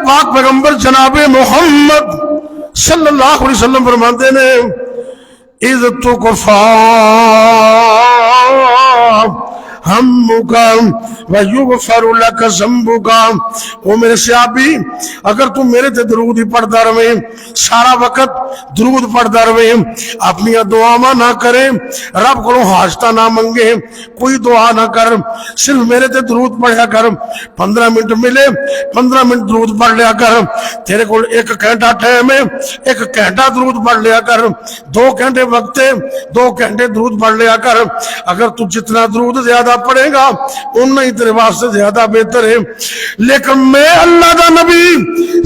پاک پیغمبر جناب محمد صلی اللہ علیہ وسلم فرماتے ہیں اذ تکفا ہمک ویغفر لک ذنبک. او میرے صحابی اگر تم میرے تے درود ہی پڑھتا رہے سارا وقت درود پڑھتا رہے اپنی دعا نہ کرے رب کو حاجتہ نہ منگے کوئی دعا نہ کر صرف میرے تے درود پڑھیا کر 15 منٹ ملے 15 منٹ درود پڑھ لیا کر تیرے کو 1 گھنٹہ ٹائم ہے 1 گھنٹہ درود پڑھ لیا کر 2 گھنٹے وقت ہے 2 گھنٹے درود پڑھ لیا کر. اگر تو جتنا درود زیادہ پڑھے گا اتنا ہی تیرے واسطے زیادہ بہتر ہے. لیکن میں اللہ دا نبی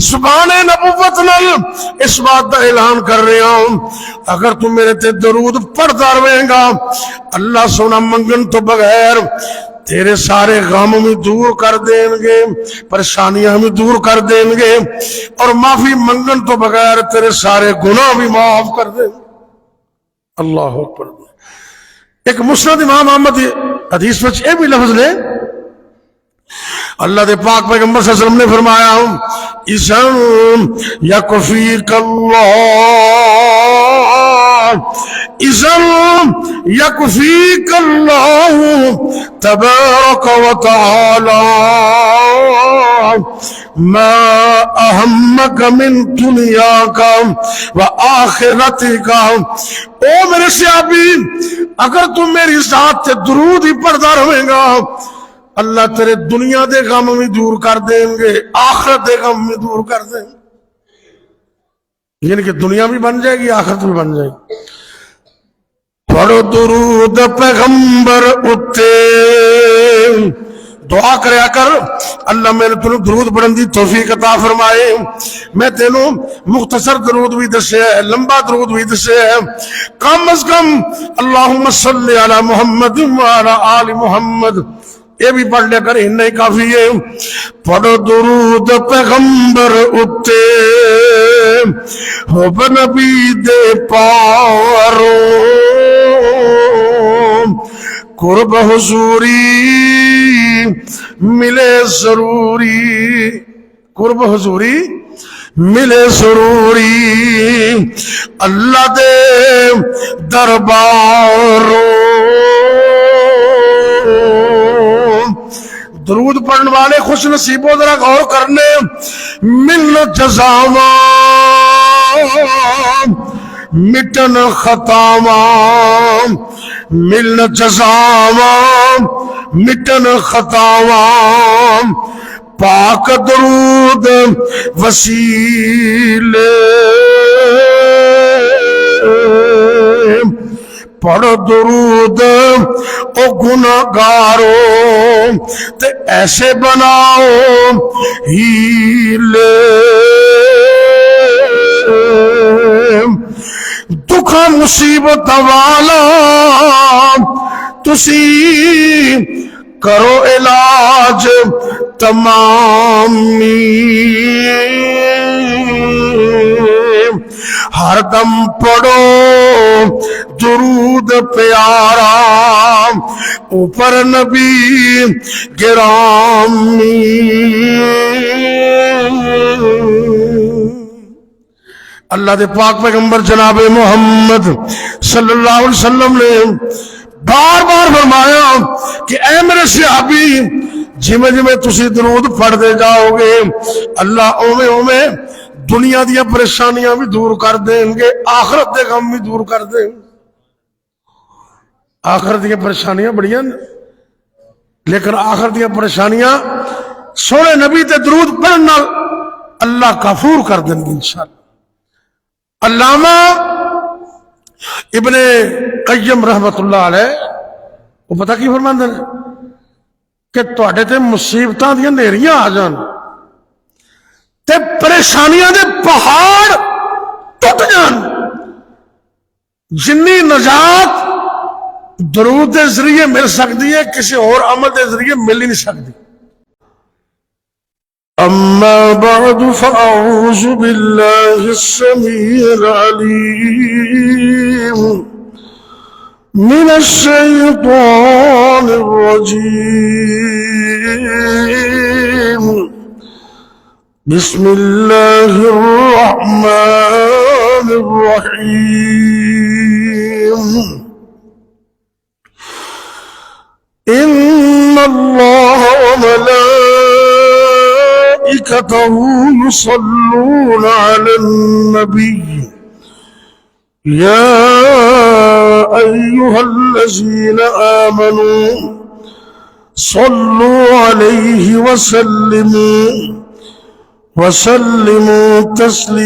زبان نبوت نال اس بات دا اعلان کر رہا ہوں اگر تم میرے تے درود پڑھتا رہے گا اللہ سونا منگن تو بغیر تیرے سارے غم بھی دور کر دیں گے پریشانیاں بھی دور کر دیں گے اور معافی منگن تو بغیر تیرے سارے گناہ بھی معاف کر دیں. اللہ اکبر. ایک مسند امام احمد حدیث میں یہ بھی لفظ لے اللہ دے پاک پیغمبر صلی اللہ علیہ وسلم نے فرمایا اذن یکفیک اللہ اذن یکفیک اللہ تبارک و تعالی ما اہمک من دنیاک و آخرتک. او میرے صحابی اگر تم میری ذات سے درود ہی پڑھتا رہے گا اللہ تیرے دنیا دے غم بھی دور کر دیں گے آخرت دے غم بھی دور کر دیں گے. یعنی کہ دنیا بھی بن جائے گی آخرت بھی بن جائے گی. پڑھو درود پیغمبر اتے دعا کریا کر اللہ میرے تنوں درود پڑھن دی توفیق عطا فرمائے. میں تینوں مختصر درود بھی دسے ہے لمبا درود بھی دسے ہے کم از کم اللہم صلی علی محمد وعلی آل محمد یہ بھی پڑھ لے کر ہی کافی ہے. پڑھو درود پیغمبر اتے ہو نبی دے پارو قرب حضوری ملے ضروری قرب حضوری ملے ضروری اللہ دے دربارو. درود پڑھنے والے خوش نصیبوں ذرا غور کرنے مل جزاواں مٹن خطاواں مل جزاواں مٹن خطاواں پاک درود وسیلے پڑھ درود او گناہگارو تے ایسے بناؤ ہیلے دکھا مصیبت والا تسی کرو علاج تمامی ہر دم پڑھو درود پیارا اوپر نبی گرامی. اللہ دے پاک پیغمبر جناب محمد صلی اللہ علیہ وسلم نے بار بار فرمایا کہ اے میرے صحابی جمیں جمیں تسی درود پڑھ دے جاؤ گے اللہ اومے اومے دنیا دیا پریشانیاں بھی دور کر دیں گے آخرت دے غم بھی دور کر دیں گے. آخرت دیا پریشانیاں بڑیاں لیکن آخرت دیا پریشانیاں سونے نبی تے درود پڑھنا اللہ غفور کر دیں گے انشاءاللہ. علامہ ابن قیم رحمت اللہ علیہ وہ پتہ کی فرماندے ہیں کہ تواڈے تے مصیبتاں دیاں نیریاں آ جان تے پریشانیاں دے پہاڑ ٹوٹ جان جنی نجات درود دے ذریعے مل سکتی ہے کسی اور عمل دے ذریعے مل ہی نہیں سکتی. اما بعد فاعوذ باللہ السمیع العلیم من الشیطان الرجیم بسم الله الرحمن الرحيم إن الله وملائكته يصلون على النبي يا أيها الذين آمنوا صلوا عليه وسلموا تسليما.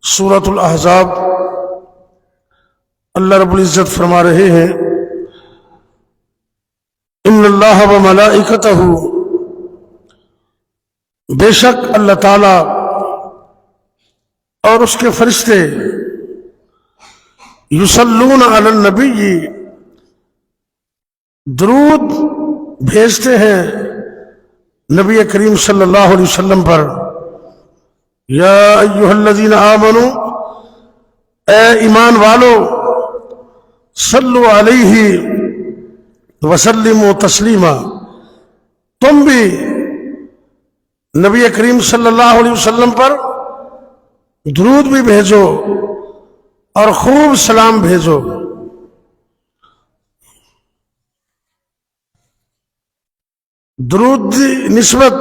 سورۃ الاحزاب اللہ رب العزت فرما رہے ہیں ان اللہ و ملائکتہ، بے شک اللہ تعالی اور اس کے فرشتے یصلون علی النبی، درود بھیجتے ہیں نبی کریم صلی اللہ علیہ وسلم پر. یا ایھا الذین آمنوا، اے ایمان والو، صلو علیہ وسلموا تسلیما، تم بھی نبی کریم صلی اللہ علیہ وسلم پر درود بھی بھیجو اور خوب سلام بھیجو. درود نسبت،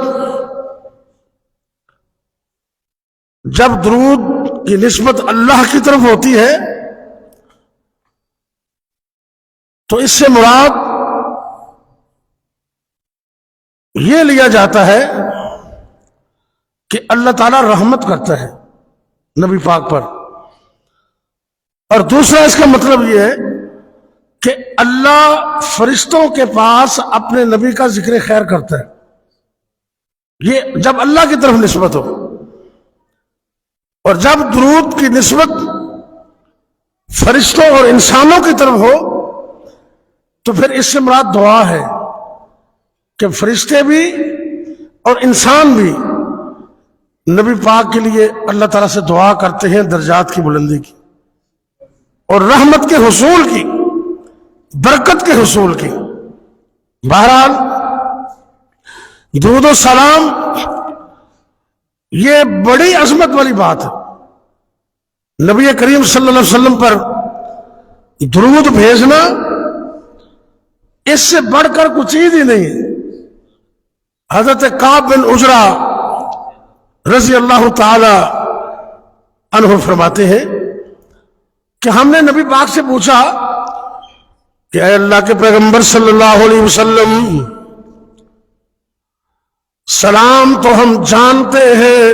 جب درود کی نسبت اللہ کی طرف ہوتی ہے تو اس سے مراد یہ لیا جاتا ہے کہ اللہ تعالیٰ رحمت کرتا ہے نبی پاک پر، اور دوسرا اس کا مطلب یہ ہے کہ اللہ فرشتوں کے پاس اپنے نبی کا ذکر خیر کرتا ہے. یہ جب اللہ کی طرف نسبت ہو، اور جب درود کی نسبت فرشتوں اور انسانوں کی طرف ہو تو پھر اس سے مراد دعا ہے کہ فرشتے بھی اور انسان بھی نبی پاک کے لیے اللہ تعالیٰ سے دعا کرتے ہیں درجات کی بلندی کی اور رحمت کے حصول کی، برکت کے حصول کی. بہرحال درود و سلام یہ بڑی عظمت والی بات ہے. نبی کریم صلی اللہ علیہ وسلم پر درود بھیجنا اس سے بڑھ کر کوئی چیز ہی نہیں ہے. حضرت کعب بن عجرہ رضی اللہ تعالی عنہ فرماتے ہیں کہ ہم نے نبی پاک سے پوچھا کہ اے اللہ کے پیغمبر صلی اللہ علیہ وسلم، سلام تو ہم جانتے ہیں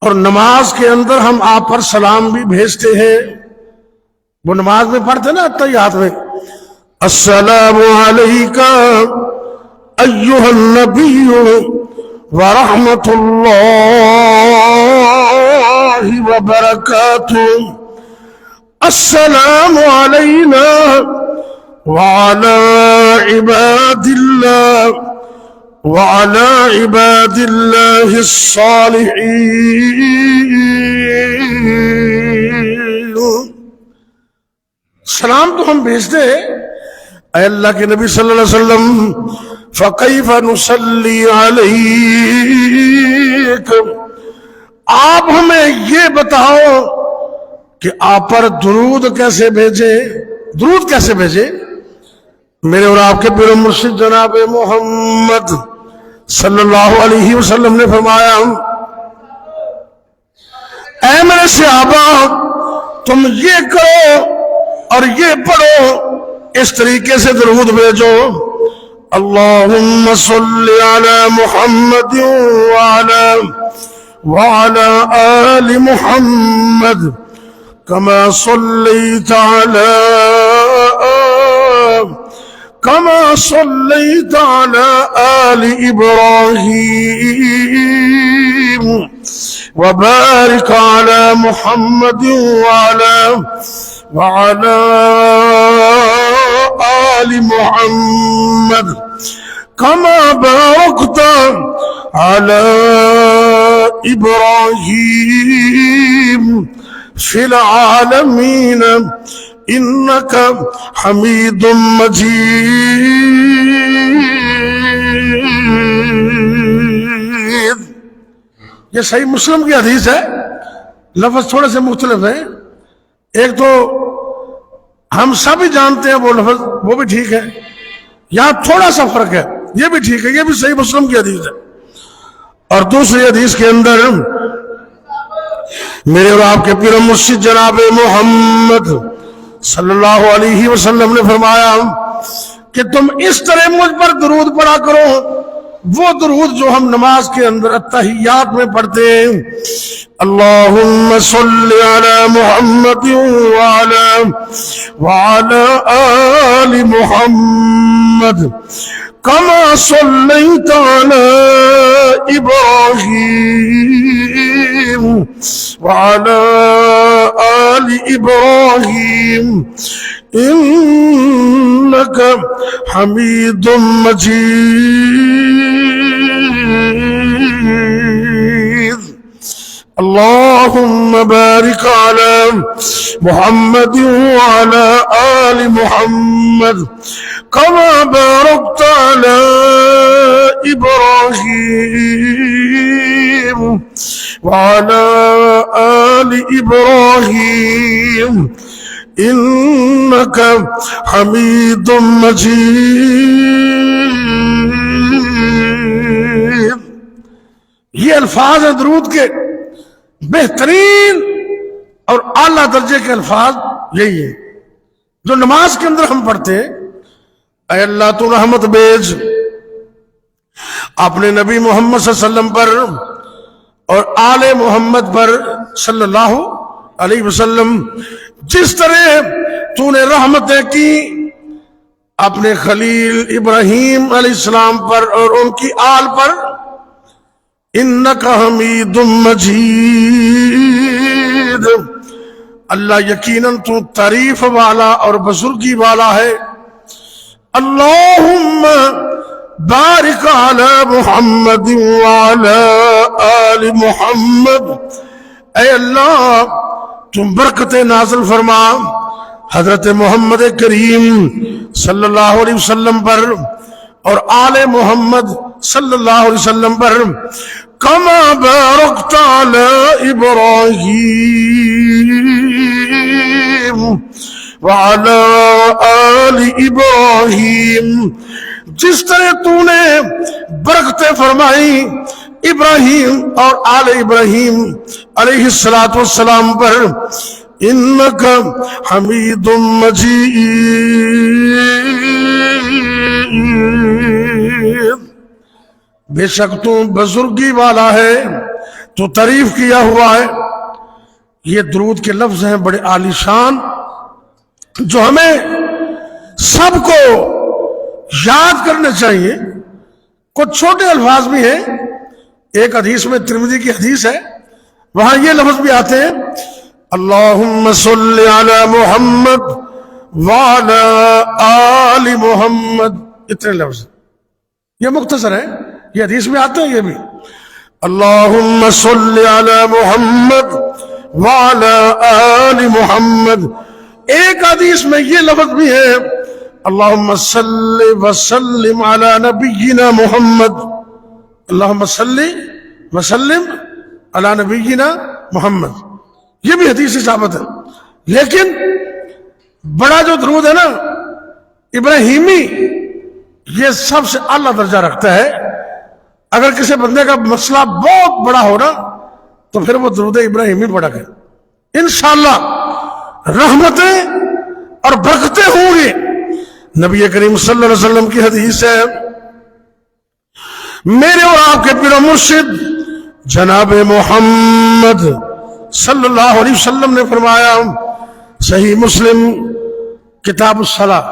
اور نماز کے اندر ہم آپ پر سلام بھی بھیجتے ہیں. وہ نماز میں پڑھتے نا تحیات میں، السلام علیکہ ایھا النبی ورحمۃ اللہ وبرکاتہ، السلام علینا وعلی عباد اللہ الصالحین. سلام تو ہم بھیجتے ہیں اے اللہ کے نبی صلی اللہ علیہ وسلم، فَكَيْفَ نُصَلِّي عَلَيْكَ، آپ ہمیں یہ بتاؤ کہ آپ پر درود کیسے بھیجے، درود کیسے بھیجے. میرے اور آپ کے پیر و مرشد جناب محمد صلی اللہ علیہ وسلم نے فرمایا، اے میرے صحابہ، تم یہ کرو اور یہ پڑھو، اس طریقے سے درود بھیجو، اللہم صل علی محمد وعلی آل محمد كما صليت على آل إبراهيم وبارك على محمد وعلى آل محمد كما باركت على إبراهيم فی العالمین انک حمید مجید۔ یہ صحیح مسلم کی حدیث ہے، لفظ تھوڑے سے مختلف ہیں، ایک تو ہم سب ہی جانتے ہیں وہ لفظ، وہ بھی ٹھیک ہے، یہاں تھوڑا سا فرق ہے، یہ بھی ٹھیک ہے، یہ بھی صحیح مسلم کی حدیث ہے۔ اور دوسری حدیث کے اندر میرے اور آپ کے پیر و مرشد جناب محمد صلی اللہ علیہ وسلم نے فرمایا کہ تم اس طرح مجھ پر درود پڑھا کرو، وہ درود جو ہم نماز کے اندر اتحیات میں پڑھتے ہیں، اللہم صلی علی محمد وعلی آل محمد کما صلیت علی ابراہیم وعلی آل ابراہیم انک حمید مجید۔ اللہم بارک علی محمد وعلی آل محمد کما بارکت علی ابراہیم وعلی آل ابراہیم انک حمید مجید۔ یہ الفاظ ہیں درود کے، بہترین اور اعلیٰ درجے کے الفاظ یہی ہیں جو نماز کے اندر ہم پڑھتے ہیں۔ اے اللہ تو رحمت بھیج اپنے نبی محمد صلی اللہ علیہ وسلم پر اور آل محمد پر صلی اللہ علیہ وسلم، جس طرح تو نے رحمتیں کی اپنے خلیل ابراہیم علیہ السلام پر اور ان کی آل پر، انک حمید مجید، اللہ یقیناً تو تعریف والا اور بزرگی والا ہے۔ اللہم بارک علی محمد وعلی آل محمد، اے اللہ تم برکت نازل فرما حضرت محمد کریم صلی اللہ علیہ وسلم پر اور آل محمد صلی اللہ علیہ وسلم پر، کما بارکت علی ابراہیم وعلی آل ابراہیم، جس طرح تو نے برکتیں فرمائی ابراہیم اور آل ابراہیم علیہ السلام پر، انک حمید مجید، بے شک تو بزرگی والا ہے، تو تعریف کیا ہوا ہے۔ یہ درود کے لفظ ہیں بڑے عالی شان، جو ہمیں سب کو یاد کرنے چاہیے۔ کچھ چھوٹے الفاظ بھی ہیں، ایک حدیث میں ترمذی کی حدیث ہے، وہاں یہ لفظ بھی آتے ہیں اللہم صلی علی محمد وعلی آل محمد، اتنے لفظ، یہ مختصر ہے، یہ حدیث میں آتے ہیں یہ بھی، اللہم صلی علی محمد وعلی آل محمد۔ ایک حدیث میں یہ لفظ بھی ہے اللہم صلی وسلم علی نبینا محمد، اللہم صلی وسلم علی نبینا محمد، یہ بھی حدیث ثابت ہے۔ لیکن بڑا جو درود ہے نا ابراہیمی، یہ سب سے اعلیٰ درجہ رکھتا ہے۔ اگر کسی بندے کا مسئلہ بہت بڑا ہو نا تو پھر وہ درود ابراہیمی پڑھا کرے، انشاءاللہ رحمتیں اور برکتیں ہوں گی۔ نبی کریم صلی اللہ علیہ وسلم کی حدیث ہے، میرے اور آپ کے پیر و مرشد جناب محمد صلی اللہ علیہ وسلم نے فرمایا، صحیح مسلم کتاب الصلاۃ،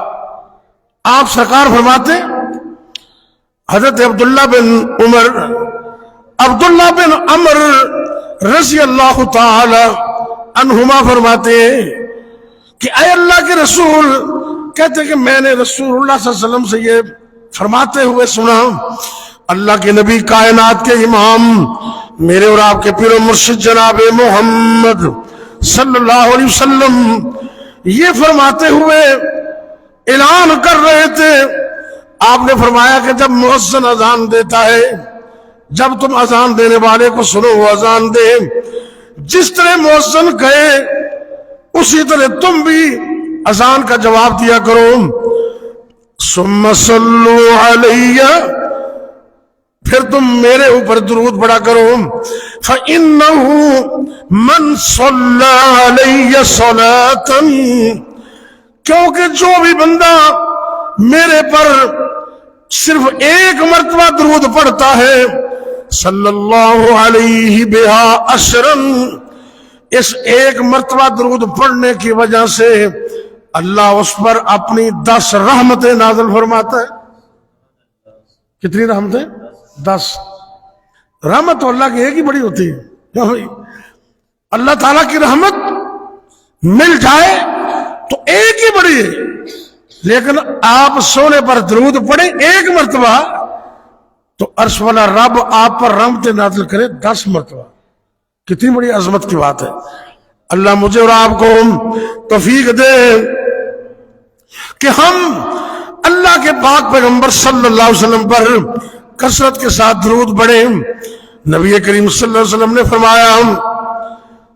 آپ سرکار فرماتے، حضرت عبداللہ بن عمر رضی اللہ تعالی عنہما فرماتے کہ اے اللہ کے رسول، کہتے کہ میں نے رسول اللہ صلی اللہ علیہ وسلم سے یہ فرماتے ہوئے سنا، اللہ کے نبی کائنات کے امام میرے اور آپ کے پیر و مرشد جناب محمد صلی اللہ علیہ وسلم یہ فرماتے ہوئے اعلان کر رہے تھے، آپ نے فرمایا کہ جب مؤذن اذان دیتا ہے، جب تم اذان دینے والے کو سنو وہ اذان دے، جس طرح مؤذن کہے اسی طرح تم بھی اذان کا جواب دیا کرو۔ ثم صلو علی، پھر تم میرے اوپر درود پڑھا کرو۔ فَإِنَّهُ مَنْ صَلَّى عَلَيَّ صَلَاةً، کیونکہ جو بھی بندہ میرے پر صرف ایک مرتبہ درود پڑھتا ہے، صلی اللہ علیہ بہا عشرا، اس ایک مرتبہ درود پڑھنے کی وجہ سے اللہ اس پر اپنی 10 رحمتیں نازل فرماتا ہے۔ کتنی رحمتیں؟ 10۔ رحمت تو اللہ کی ایک ہی بڑی ہوتی ہے، اللہ تعالیٰ کی رحمت مل جائے تو ایک ہی بڑی ہے، لیکن آپ سونے پر درود پڑھیں ایک مرتبہ تو عرش والا رب آپ پر رحمت نازل کرے 10 مرتبہ۔ کتنی بڑی عظمت کی بات ہے۔ اللہ مجھے اور آپ کو توفیق دے کہ ہم اللہ کے پاک پیغمبر صلی اللہ علیہ وسلم پر کثرت کے ساتھ درود پڑھیں۔ نبی کریم صلی اللہ علیہ وسلم نے فرمایا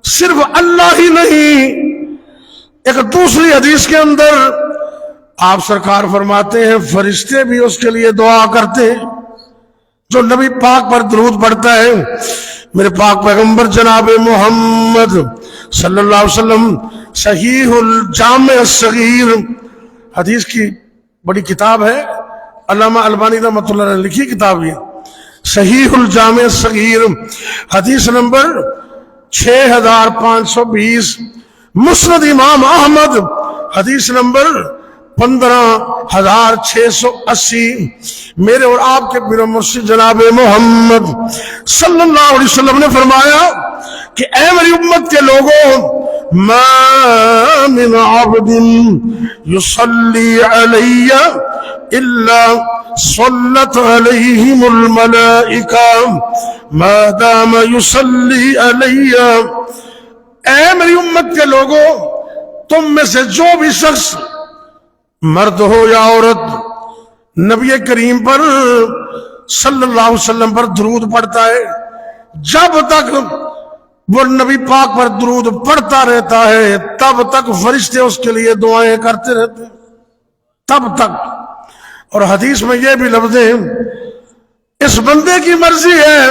صرف اللہ ہی نہیں، ایک دوسری حدیث کے اندر آپ سرکار فرماتے ہیں فرشتے بھی اس کے لیے دعا کرتے ہیں جو نبی پاک پر درود پڑھتا ہے۔ میرے پاک پیغمبر جناب محمد صلی اللہ علیہ وسلم صحیح الجامع الصغیر، حدیث کی بڑی کتاب ہے، علامہ البانی رحمۃ اللہ نے لکھی کتاب یہ صحیح الجامع الصغیر، حدیث نمبر 6520، مسند امام احمد حدیث نمبر 15680۔ میرے اور آپ کے پیر مرشد جناب محمد صلی اللہ علیہ وسلم نے فرمایا کہ اے میری امت کے لوگوں، ما من عبد یصلی علی الا صلت علیہم الملائکہ ما دام یصلی علی۔ اے میری امت کے لوگوں، تم میں سے جو بھی شخص مرد ہو یا عورت نبی کریم پر صلی اللہ علیہ وسلم پر درود پڑھتا ہے، جب تک وہ نبی پاک پر درود پڑھتا رہتا ہے تب تک فرشتے اس کے لیے دعائیں کرتے رہتے ہیں، تب تک۔ اور حدیث میں یہ بھی لفظ ہے اس بندے کی مرضی ہے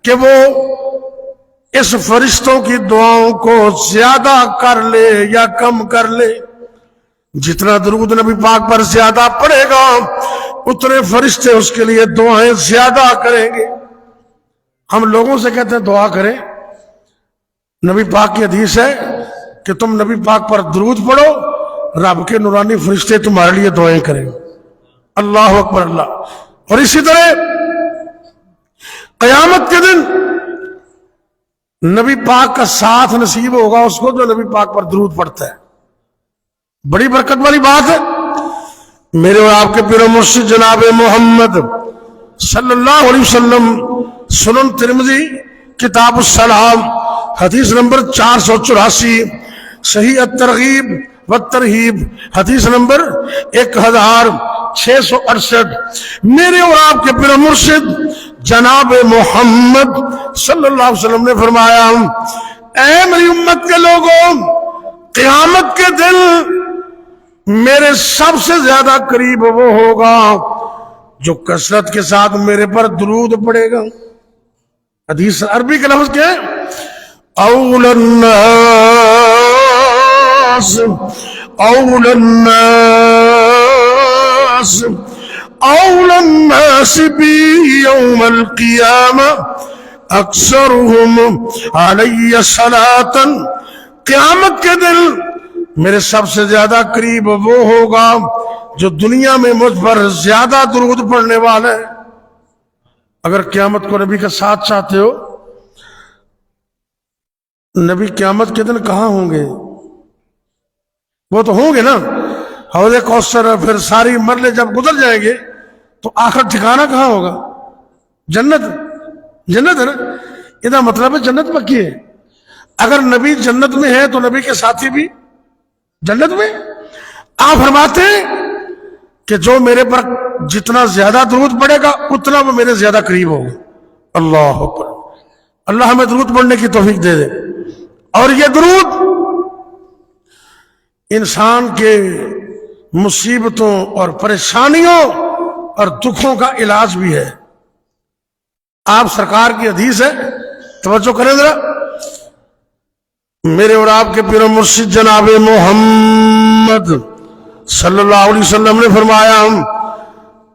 کہ وہ اس فرشتوں کی دعاؤں کو زیادہ کر لے یا کم کر لے۔ جتنا درود نبی پاک پر زیادہ پڑھے گا اتنے فرشتے اس کے لیے دعائیں زیادہ کریں گے۔ ہم لوگوں سے کہتے ہیں دعا کریں، نبی پاک کی حدیث ہے کہ تم نبی پاک پر درود پڑھو، رب کے نورانی فرشتے تمہارے لیے دعائیں کریں۔ اللہ اکبر اللہ۔ اور اسی طرح قیامت کے دن نبی پاک کا ساتھ نصیب ہوگا اس کو جو نبی پاک پر درود پڑھتا ہے، بڑی برکت والی بات ہے۔ میرے اور آپ کے پیر و مرشد جناب محمد صلی اللہ علیہ وسلم سنن ترمذی کتاب السلام حدیث نمبر 484، صحیح الترغیب والترہیب حدیث نمبر 1668، میرے اور آپ کے پیر و مرشد جناب محمد صلی اللہ علیہ وسلم نے فرمایا اے میری امت کے لوگوں، قیامت کے دن میرے سب سے زیادہ قریب وہ ہوگا جو کثرت کے ساتھ میرے پر درود پڑے گا۔ حدیث عربی کے لفظ کیا ہے؟ اول الناس بی یوم القیامہ اکثرهم علی صلاۃ۔ قیامت کے دن میرے سب سے زیادہ قریب وہ ہوگا جو دنیا میں مجھ پر زیادہ درود پڑھنے والا ہے۔ اگر قیامت کو نبی کا ساتھ چاہتے ہو، نبی قیامت کے دن کہاں ہوں گے؟ وہ تو ہوں گے نا، حوض کوثر، پھر ساری مرلے جب گزر جائیں گے تو آخر ٹھکانہ کہاں ہوگا؟ جنت، جنت ہے نا۔ یہ مطلب ہے جنت پکی ہے۔ اگر نبی جنت میں ہے تو نبی کے ساتھی بھی جنت میں. آپ فرماتے ہیں کہ جو میرے پر جتنا زیادہ درود پڑے گا اتنا وہ میرے زیادہ قریب ہوگا. اللہ اکبر. اللہ ہمیں درود پڑھنے کی توفیق دے دے. اور یہ درود انسان کے مصیبتوں اور پریشانیوں اور دکھوں کا علاج بھی ہے. آپ سرکار کی حدیث ہے, توجہ کریں ذرا. میرے اور آپ کے پیر و مرشد جناب محمد صلی اللہ علیہ وسلم نے فرمایا,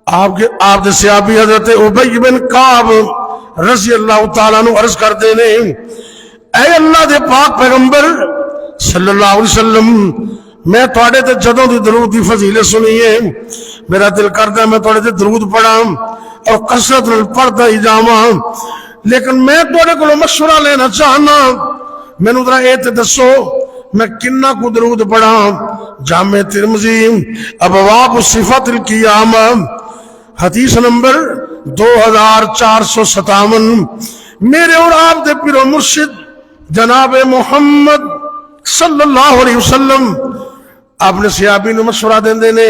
آپ سے صحابی حضرت ابی بن کعب رضی اللہ تعالیٰ عنہ عرض کرتے ہیں, اے اللہ دے پاک پیغمبر صلی اللہ علیہ وسلم, میں تھوڑے تے جدوں دی درود دی فضیلت سنی ہے, میرا دل کرتا ہے میں تھوڑے تے درود پڑھاں اور کثرت پڑھتا ہی جاواں, لیکن میں تھوڑے کو مشورہ لینا چاہنا. مینوں ذرا اے تے دسو میں کنا کو درود پڑھاں. جامع ترمذی ابواب صفات القیامہ حدیث نمبر 2457. میرے اور آپ دے پیر و مرشد جناب محمد صلی اللہ علیہ وسلم آپ نے صحابی نے مشورہ دے نے,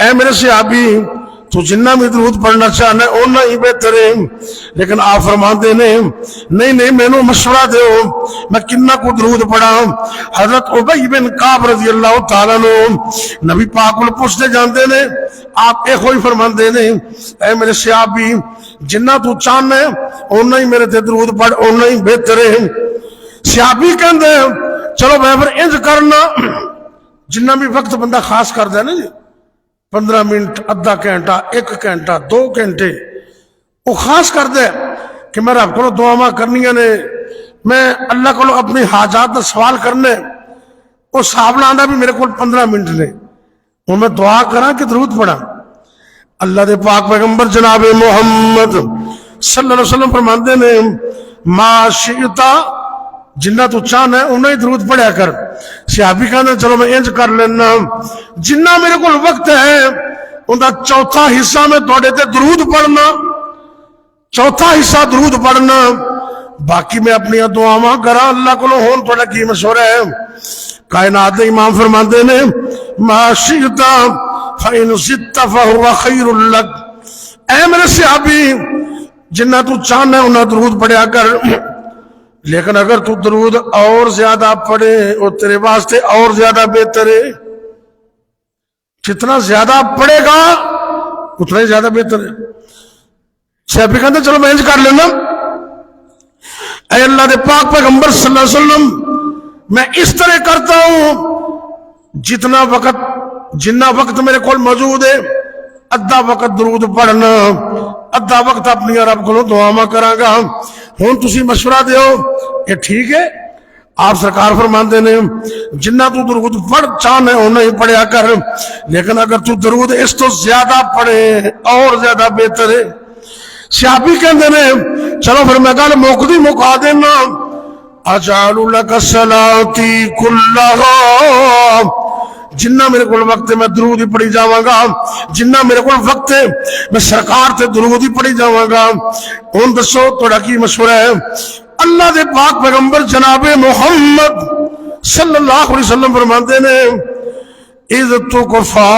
اے میرے صحابی تو جنہ بھی درود پڑھنا چاہنا ہے اونا ہی بہتر ہے, لیکن آپ فرماتے ہیں نہیں میں نے مشورہ دے میں کنہ کو درود پڑھا. حضرت ابی بن کعب رضی اللہ تعالیٰ عنہ نبی پاک کو پوچھتے جانتے ہیں, آپ ایک ہوئی فرماتے ہیں اے میرے صحابی جنہ تو چاہنا ہے اونا ہی میرے تے درود پڑھ اونا ہی بہتر ہے. صحابی کہندے چلو میں پھر انج کرنا, جنہ بھی وقت بندہ خاص کر دے نا جی 15 منٹ ادھا گھنٹہ 1 گھنٹہ 2 گھنٹے وہ خاص کر دے کہ میں رب کو دعا کرنی نے, میں اللہ کو اپنی حاجات کا سوال کرنے, وہ صاحب لانا بھی میرے کو 15 منٹ نے, وہ میں دعا کراں کہ درود پڑھا. اللہ دے پاک پیغمبر جناب محمد صلی اللہ علیہ وسلم فرماندے نے ما شئتا جنہ تو چاہنا ہے انہیں درود پڑھیا کر. صحابی کہنا چلو میں انج کر لینا, جنہ میرے کو وقت ہے ان کا چوتھا حصہ میں تھوڑے تے درود پڑھنا, چوتھا حصہ درود پڑھنا, باقی میں اپنی دعاواں کرا. اللہ کو ہون تھوڑا کی مشورہ ہے. کائنات امام فرماندے نے ما شئت فإن زدت فهو خیر لک. اے میرے صحابی جنہ تو چاہنا ہے انہیں درود پڑھیا کر, لیکن اگر تو درود اور زیادہ پڑھے وہ تیرے واسطے اور زیادہ بہتر ہے. جتنا زیادہ پڑھے گا اتنا ہی زیادہ بہتر ہے. صحابی کہتے چلو میں انج کر لینا, اے اللہ دے پاک پیغمبر صلی اللہ علیہ وسلم میں اس طرح کرتا ہوں جنہ وقت میرے کول موجود ہے ادھا وقت درود پڑھنا, ادھا وقت اپنی رب کو دعا کراں گا. ہوں تسی مشورہ دیو یہ ٹھیک ہے. آپ سرکار فرماندے نے جنہ تو درود پڑھ چاہنا ہے انہیں ہی پڑھیا کر, لیکن اگر تو درود اس تو زیادہ پڑھے اور زیادہ بہتر ہے. صحابی کہندے نے چلو پھر میں گل موقدی مکا دینا, اجعل لک صلاتی کلھا, جنہ میرے کو وقت ہے میں درود ہی پڑھی جاواں گا, جنہ میرے کو وقت ہے میں سرکار تے درود ہی پڑھی جاواں گا. ہن دسو تھوڑا کی مشورہ ہے. اللہ دے پاک پیغمبر جناب محمد صلی اللہ علیہ وسلم فرماتے ہیں اذ تکفا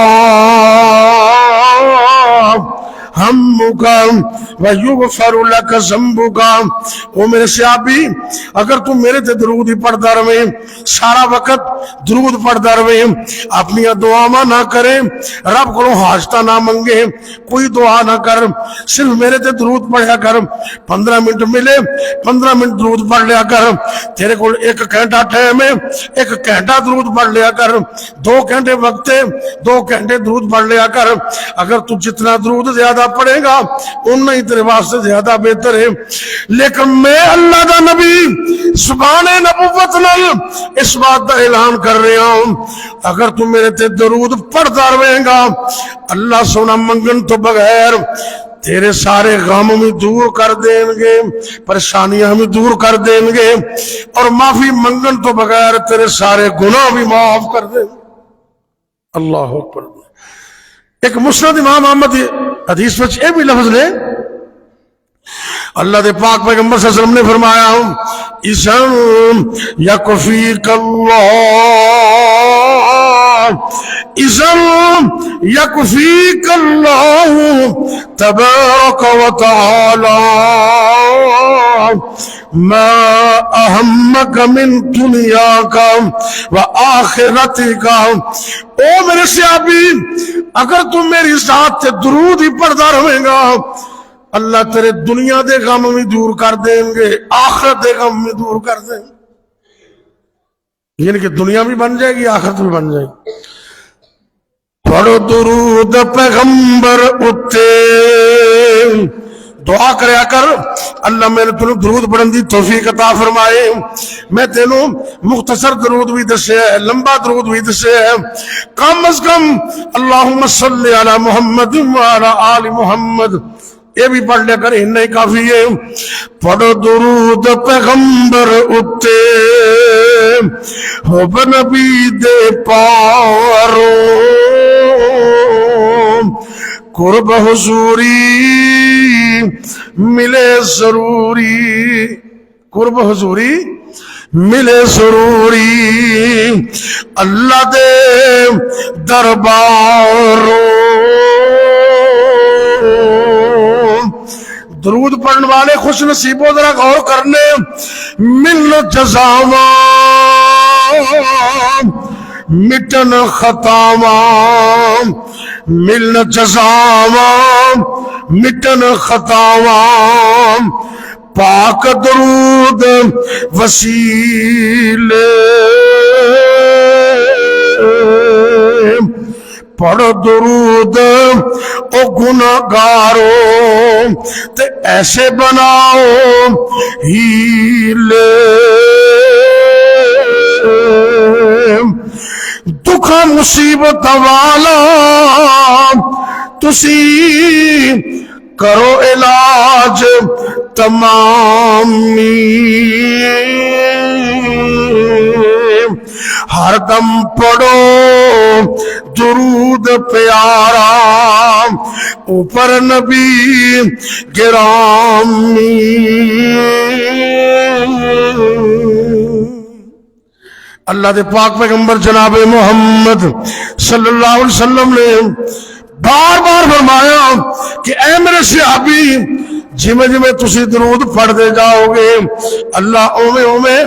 ہمک ویغفر لک ذنبک. او میرے صحابی اگر تم میرے تے درود ہی پڑھتا رہے سارا وقت درود پڑھتا رہے اپنی دعاواں نہ کرے رب کو حاجتہ نہ منگے کوئی دعا نہ کر صرف میرے تے درود پڑھیا کر 15 منٹ ملے 15 منٹ درود پڑھ لیا کر. تیرے کو 1 گھنٹہ ٹائم ہے 1 گھنٹہ درود پڑھ لیا کر. 2 گھنٹے وقت ہے 2 گھنٹے درود پڑھ لیا کر. اگر تو جتنا درود زیادہ پڑھے گا اتنا ہی تیرے واسطے زیادہ بہتر ہے. لیکن میں اللہ دا نبی زبان نبوت نال اس بات دا اعلان کر رہا ہوں اگر تم میرے تے درود پڑھتا رہے گا اللہ سونا منگن تو بغیر تیرے سارے غم بھی دور کر دیں گے, پریشانیاں بھی دور کر دیں گے, اور معافی منگن تو بغیر تیرے سارے گناہ بھی معاف کر دیں. اللہ اکبر. ایک مسند امام احمد حدیث وچ اے بھی لفظ نے اللہ دے پاک پیغمبر صلی اللہ علیہ وسلم نے فرمایا اذن یکفیک اللہ اذن یکفیک اللہ تبارک و تعالی ما اہمک من دنیاک و آخرتک۔ او میرے صحابی، اگر تم میری ذات سے درود ہی پڑھتا رہے گا اللہ تیرے دنیا دے غم بھی دور کر دیں گے، آخرت دے غم بھی دور کر دیں گے، یعنی کہ دنیا بھی بن جائے گی آخرت بھی بن جائے گی۔ پڑھو درود پیغمبر اتے، دعا کریا کر اللہ میں نے تنوں درود پڑھن دی توفیق عطا فرمائے۔ میں تینوں مختصر درود بھی دسے ہے، لمبا درود بھی دسے ہے، کم از کم اللہم صلی علی محمد وعلی آل محمد یہ بھی پڑھ لے کر ہی کافی ہے۔ پڑھو درود پیغمبر اتے ہو بنبی دے پارو قرب حضوری ملے ضروری، قرب حضوری ملے ضروری اللہ دے دربارو۔ درود پڑھنے والے خوش نصیبوں ذرا غور کرنے، مل جزاواں مٹن خطاواں، مل جزاواں مٹن خطاواں، پاک درود وسیلے پڑھو درود او گناہگارو تے ایسے بناؤ ہیلے، دکھا مصیبت والا تسی کرو علاج تمامی، ہر دم پڑھو درود پیارا اوپر نبی گرامی۔ اللہ دے پاک پیغمبر جناب محمد صلی اللہ علیہ وسلم نے بار بار فرمایا کہ اے میرے صحابی جمیں جمیں تسی درود پڑھ دے جاؤ گے اللہ اومیں اومیں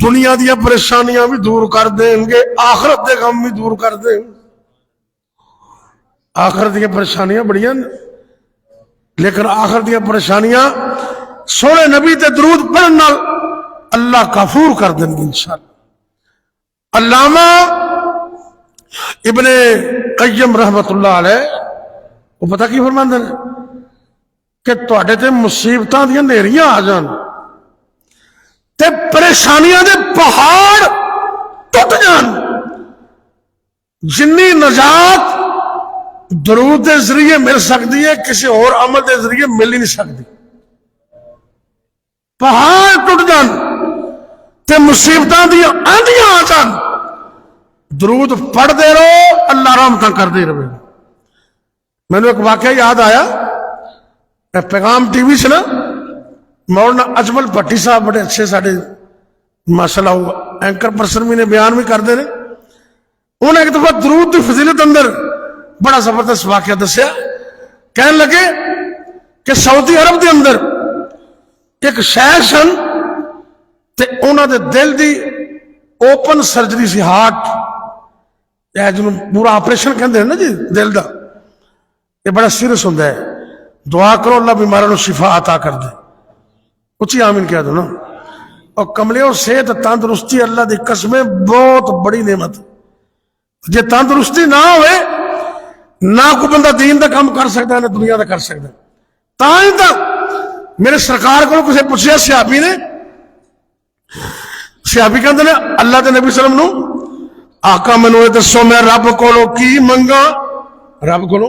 دنیا دیا پریشانیاں بھی دور کر دیں گے، آخرت دے غم بھی دور کر دیں گے۔ آخرت دیا پریشانیاں بڑیاں لیکن آخرت دیا پریشانیاں سونے نبی تے درود پڑھنا اللہ غفور کر دیں گے انشاءاللہ۔ علامہ ابن قیم رحمت اللہ علیہ وہ پتہ کی فرماندے ہیں کہ تواڈے تے مصیبتاں دیاں نیریاں آ جان تے پریشانیاں دے پہاڑ ٹوٹ جان، جنی نجات درود دے ذریعے مل سکتی ہے کسی اور عمل دے ذریعے مل ہی نہیں سکتی۔ پہاڑ ٹوٹ جان تے مصیبتاں دیاں آندیاں آ جان، درود پڑھ دے رہو اللہ رحمتاں کر دے رہے۔ میں نے ایک واقعہ یاد آیا، پیغام ٹی وی سے نا مولانا اجمل بھٹی صاحب بڑے اچھے ساڑھے ماشاءاللہ اینکر پرسن بھی نے بیان بھی کر دے رہے، انہوں نے ایک دفعہ درود دی فضیلت اندر بڑا زبردست واقعہ دسیا، کہنے لگے کہ سعودی عرب دے اندر ایک شہر سن تے انہوں دے دل دی اوپن سرجری سی، ہارٹ جنہوں پورا آپریشن کہندے ہیں نا جی دل دا، یہ بڑا سیریس ہوندہ ہے، دعا کرو اللہ بیماروں شفا عطا کر دے، اچھی آمین کہہ دو نا۔ اور کملے اور صحت تندرستی اللہ دی قسمیں بہت بڑی نعمت، جے تندرستی نہ ہوئے نہ کوئی بندہ دین دا کام کر سکتا ہے نہ دنیا دا کر سکتا ہے۔ تاں تک میرے سرکار کو کسے پوچھیا صحابی نے، صحابی کہندے نے اللہ دے نبی صلی اللہ علیہ وسلم نو آقا منو دسو میں رب کولو کی منگا، رب کولو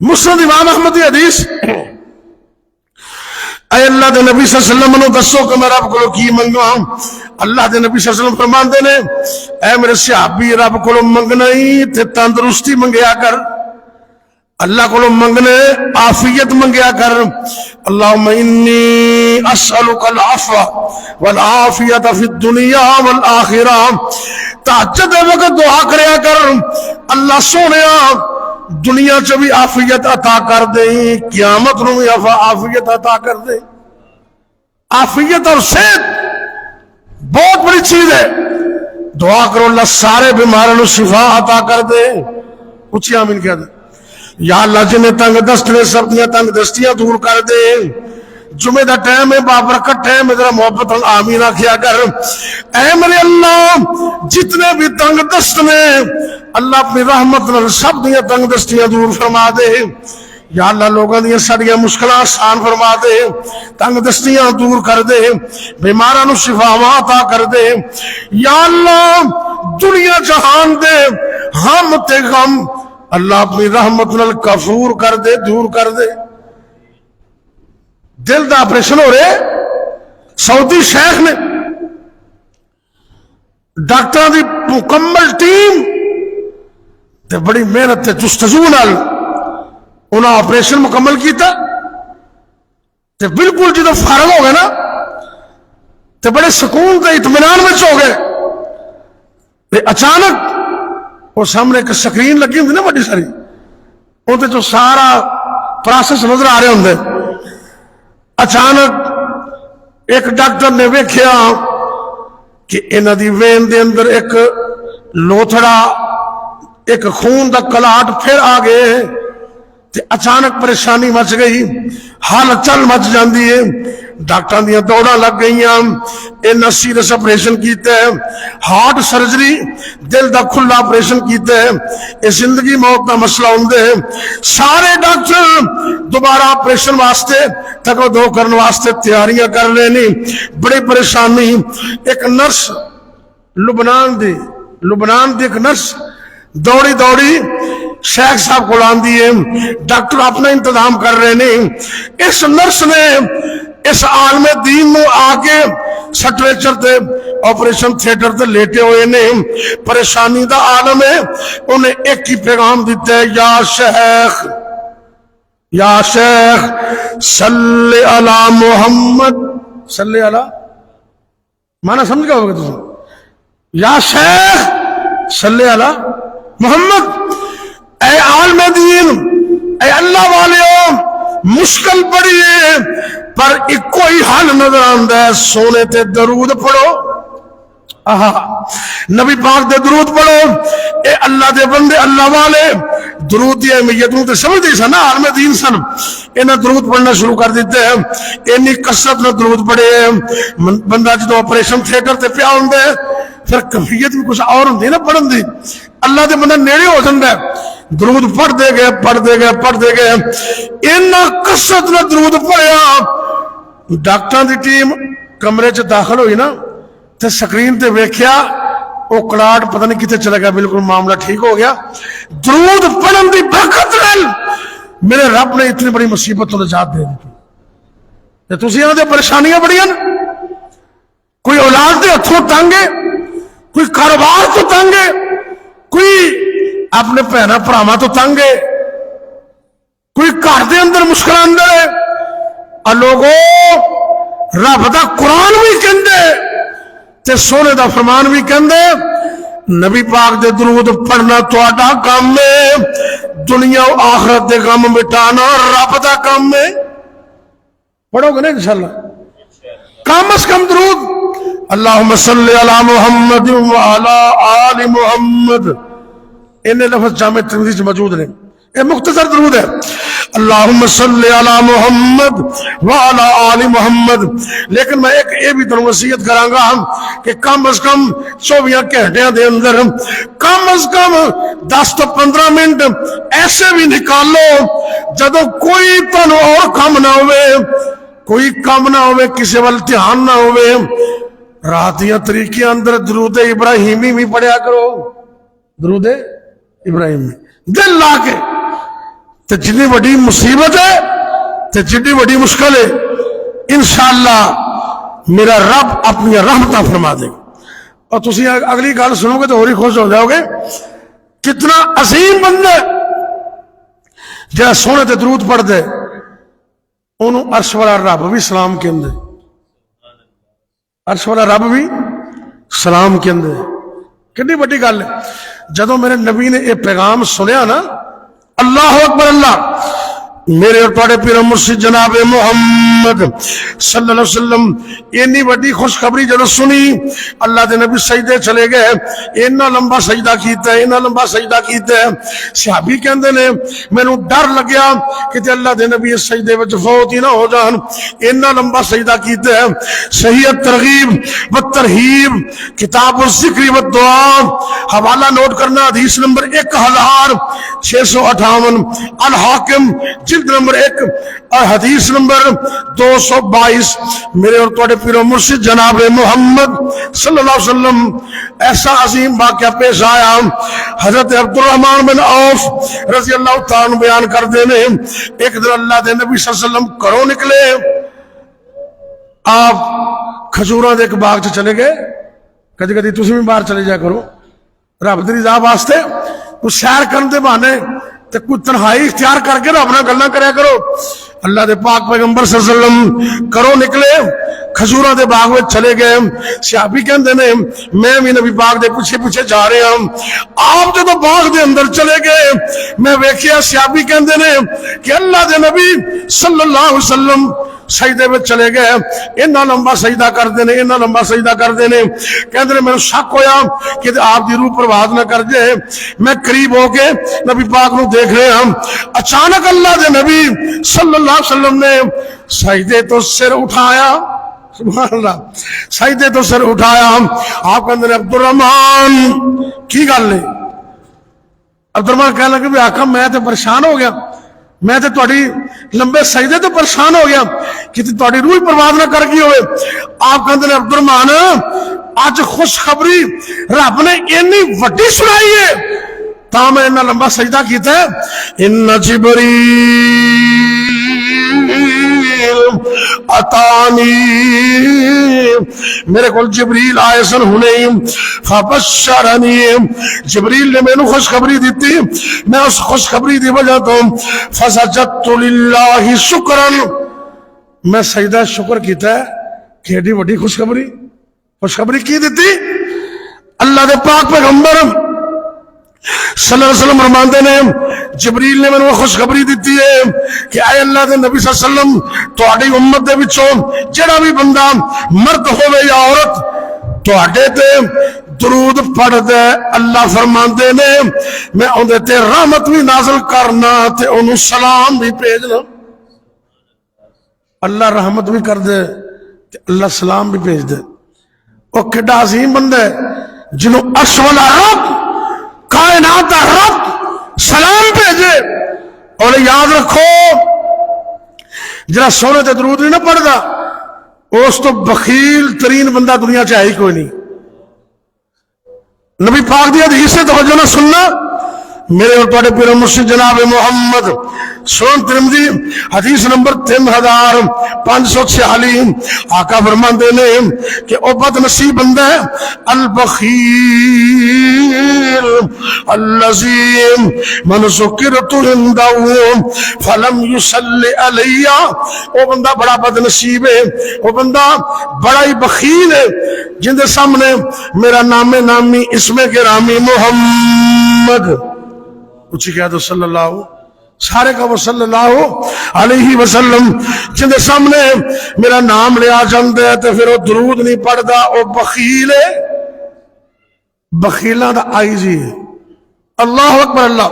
مسند امام احمد دی حدیث، اے اللہ دے نبی صلی اللہ علیہ وسلم نو دسو کہ میں رب کولو کی منگا۔ اللہ دے نبی صلی اللہ علیہ وسلم فرماندے نے اے میرے صحابی رب کولو منگنا ہی تے تندرستی منگیا کر، اللہ کو منگنے عافیت منگیا کر. اللہم انی اسألک العفو والعافیت فی الدنیا والآخرہ. تہجد دے وقت دعا کریا کر اللہ سونیا دنیا چ بھی عافیت عطا کر دے, قیامت نو بھی عافیت عطا کر دے. عافیت اور صحت بہت بڑی چیز ہے. دعا کرو اللہ سارے بیماروں کو شفا عطا کر دے. اچھی آمین کہہ دے. یا اللہ جنہیں تنگ دست نے سب دیا تنگ دستیاں دور کر دے. جمعہ دا ٹائم ہے, بابرکت ٹائم ہے, ذرا محبت آمین کیا کر. اے میرے اللہ جتنے بھی تنگ دست نے اللہ اپنی رحمت نال سب دیا تنگ دستیاں دور فرما دے. یا اللہ لوگوں دیا سڑیاں مشکلات آسان فرما دے, تنگ دستیاں دور کر دے, بیماراں شفا عطا کر دے. یا اللہ دنیا جہان دے ہم تے غم اللہ اپنی رحمت نال کفور کر دے, دور کر دے. دل دا آپریشن ہو رہے سعودی شیخ نے ڈاکٹر دی مکمل ٹیم تے بڑی محنت تے جستجو نال انہاں آپریشن مکمل کیتا تے بالکل جدو فارغ ہو گئے نا تے بڑے سکون تے اطمینان میں ہو گئے. تے اچانک وہ سامنے ایک سکرین لگی ہوندی نا بڑی ساری, اندر جو سارا پروسیس نظر آ رہے ہوں. اچانک ایک ڈاکٹر نے ویکھیا کہ انہاں دی وین دے اندر ایک لوتھڑا ایک خون دا کلاٹ پھر آ گئے. تے اچانک پریشانی مچ گئی, حالت چل مچ جاندی ہے. ڈاکٹر دیاں دوڑاں لگ گئیاں, انہاں سیریس آپریشن کیتا ہے, ہارٹ سرجری دل دا کھلا آپریشن کیتا ہے. یہ زندگی موت دا مسئلہ ہوندے ہے. سارے ڈاکٹر دوبارہ آپریشن واسطے تکو دو کرن واسطے تیاریاں کر لینی. بڑی پریشانی. ایک نرس لبنان دی ایک نرس دوڑی دوڑی شیخ صاحب کو لان دیے. ڈاکٹر اپنا انتظام کر رہے ہیں. اس نرس نے اس عالم دین نو آگے سٹریچر تے آپریشن تھیٹر تے لیٹے ہوئے نے. پریشانی دا عالم ہے. انہیں ایک ہی پیغام دیتا ہے, یا شیخ صلی علی محمد. صلی علی مانا سمجھ گیا ہوگا تم. یا شیخ صلی علی محمد. اے عالم دین, اے اللہ والے, مشکل بڑی ہے پر ایک کوئی حل نظر آندا ہے, سونے تے درود پڑھو. نبی پاک دے درود پڑھو. اے اللہ دے بندے اللہ والے درود دی اہمیت نوں تے سمجھدے سن, عالم دین سن. انہاں درود پڑھنا شروع کر دیتے ہیں. اینی کثرت نال درود پڑھے. بندہ جدوں آپریشن تھیٹر تے پیا ہوندا ہے پھر کیفیت بھی کچھ اور ہوندی نا پڑھن دی. اللہ دے بندہ نیڑے ہو جاندا ہے, درود پڑھ دے گئے. اینا کثرت نال درود پڑھیا. ڈاکٹر دی ٹیم کمرے چ داخل ہوئی نا تے سکرین تے ویکھیا وہ کلاٹ پتہ نہیں کتے چلا گیا, بالکل معاملہ ٹھیک ہو گیا. درود پڑھن دی برکت نال میرے رب نے اتنی بڑی مصیبت تو نجات دے دی. تے تسی انہاں دے پریشانیاں بڑیاں, کوئی اولاد دے ہتھوں تنگ ہے, کوئی کاروبار تو تنگ ہے, کوئی اپنے بھنا بھراواں تو تنگ ہے, کوئی گھر دے اندر مشکل اندر ہے. لوگو رب دا قرآن بھی کہندے تے سونے دا فرمان بھی کہندے, نبی پاک دے درود پڑھنا تہاڈا کام ہے, دنیا و آخرت دے غم مٹانا رب دا کام ہے. پڑھو گے نا انشاءاللہ کم از کم درود. اللہم صلی علی محمد وعلی آل محمد. انہیں لفظ جامع ترمذی موجود ہیں. یہ مختصر درود ہے. اللہم صلی علی محمد وعلی آل محمد. لیکن میں ایک یہ بھی تنوں وصیت کراں گا کہ کم از کم 24 گھنٹے دے اندر کم از کم 10 تو 15 منٹ ایسے بھی نکالو جدوں کوئی تنوں اور کام نہ ہوئے, کوئی کام نہ ہوئے, کسی وال دھیان نہ ہوئے. رات یا طریقے اندر درود ابراہیمی بھی پڑھیا کرو. درود ابراہیمی دل لا کے. تے جتنی بڑی مصیبت ہے تے جتنی بڑی مشکل ہے انشاءاللہ میرا رب اپنی رحمتہ فرما دے گا. اور تسی اگلی گل سنو گے تو اور ہی خوش ہو جاؤ گے. کتنا عظیم بندہ جہاں سونے تے درود پڑھ دے انہوں عرش والا رب بھی سلام کہندے، عرش والا رب بھی سلام کہندے. کتنی بڑی گل ہے. جدوں میرے نبی نے یہ پیغام سنیا نا، اللہ اکبر اللہ، میرے اور تواڈے پیر مرشد جناب محمد صلی اللہ علیہ وسلم اتنی بڑی خوشخبری جب سنی، اللہ دے نبی سجدے چلے گئے. اتنا لمبا سجدہ کیتا ہے، اتنا لمبا سجدہ کیتا ہے. صحابی کہندے نے مینوں ڈر لگیا کہ اللہ دے نبی اس سجدے وچ فوت ہی نہ ہو جان، اتنا لمبا سجدہ کیتا ہے. صحیح ترغیب و ترہیب کتاب الذکر والدعاء، حوالہ نوٹ کرنا، حدیث نمبر 1658، الحاکم جلد نمبر 1 اور حدیث نمبر 222. میرے اور تواڈے پیر و مرشد جناب محمد صلی اللہ علیہ وسلم ایسا عظیم واقعہ پیش آیا. حضرت عبدالرحمن بن عوف رضی اللہ تعالیٰ بیان کر دینے، ایک دن اللہ دے نبی صلی اللہ علیہ وسلم گھروں نکلے، آپ کھجوراں دے ایک باغ چ چلے گئے. کدی کدی تسی بھی باہر چلے جایا کرو رب دی رضا واسطے، کچھ سیر کرن دے بہانے تے کوئی تنہائی اختیار کر کے رب نال گلاں کریا کرو. اللہ دے پاک پیغمبر صلی اللہ علیہ وسلم کرو نکلے، کھجوراں دے باغ وچ چلے گئے. صحابی کہندے نے میں بھی نبی پاک دے پیچھے پیچھے جا رہا ہوں. آپ جدوں باغ دے اندر چلے گئے میں ویکھیا، صحابی کہندے نے کہ اللہ دے نبی صلی اللہ علیہ وسلم سجدے میں چلے گئے. اتنا لمبا سجدہ کر دینے، اتنا لمبا سجدہ کر دینے. کہندے نے میرے شک ہویا کہ آپ دی روح پرواز نہ کر جائے. میں قریب ہو کے نبی پاک نو دیکھ رہے ہم، اچانک اللہ دے نبی صلی اللہ علیہ وسلم نے سجدے تو سر اٹھایا، سبحان اللہ، سجدے تو سر اٹھایا. آپ کہندے نے عبدالرحمن کی گل ہے؟ عبدالرحمن کہنے لگے بھی آقا میں تو پریشان ہو گیا، میں تو تہاڈی لمبے سجدے تو پریشان ہو گیا کہ تہاڈی روح پرواز نہ کر گئی ہوئے. آپ کہندے نے عبدالرحمن اج خوشخبری رب نے اتنی وڈی سنائی ہے تا میں اتنا لمبا سجدہ کیتا ہے. ان جبریل اتانی، میرے کول جبریل آئے سن ہنے، فبشرنی، جبریل نے مینوں خوشخبری دیتی، میں اس خوشخبری دی وجہ تو فسجدت للہ شکرا، میں سجدہ شکر کیتا ہے کہ ایڈی وڈی خوشخبری کی دیتی. اللہ دے پاک پیغمبر صلی اللہ علیہ وسلم فرماندے نے جبریل نے مینوں خوشخبری دیتی ہے کہ اے اللہ دے نبی صلی اللہ علیہ وسلم تہاڈی امت دے وچوں جڑا بھی بندہ مرد ہوے یا عورت تہاڈے تے درود پڑھ دے، اللہ فرماندے نے میں اودے تے رحمت بھی نازل کرنا تے اونوں سلام بھی بھیجنا. اللہ رحمت بھی کر دے تے اللہ سلام بھی بھیج دے. او کڈا عظیم بندہ ہے جنوں عرش والا رب، کائنات کا رب سلام بھیجے. اور یاد رکھو جڑا سونے تے درود نہیں نہ پڑھدا اس تو بخیل ترین بندہ دنیا چ ہے ہی کوئی نہیں. نبی پاک دی حدیث سے توجہ نہ سننا. میرے اور تواڈے پیر مرشد جناب محمد سنن ترمذی حدیث نمبر 3546، آقا فرماندے نے کہ او بد نصیب بندہ ہے البخیل الذی من ذکرت عنده فلم یصلی علی، او بندہ بڑا بد نصیب ہے، او بندہ بڑا ہی بخیل ہے جن دے سامنے میرا نام نامی اسم گرامی محمد اچھی کہہ دو صلی اللہ سارے کا وہ صلی اللہ علیہ وسلم جن دے سامنے میرا نام لیا جاندے تو پھر وہ درود نہیں پڑھدا، وہ بخیل ہے، بخیلہ دا آئیزی ہے. اللہ اکبر اللہ.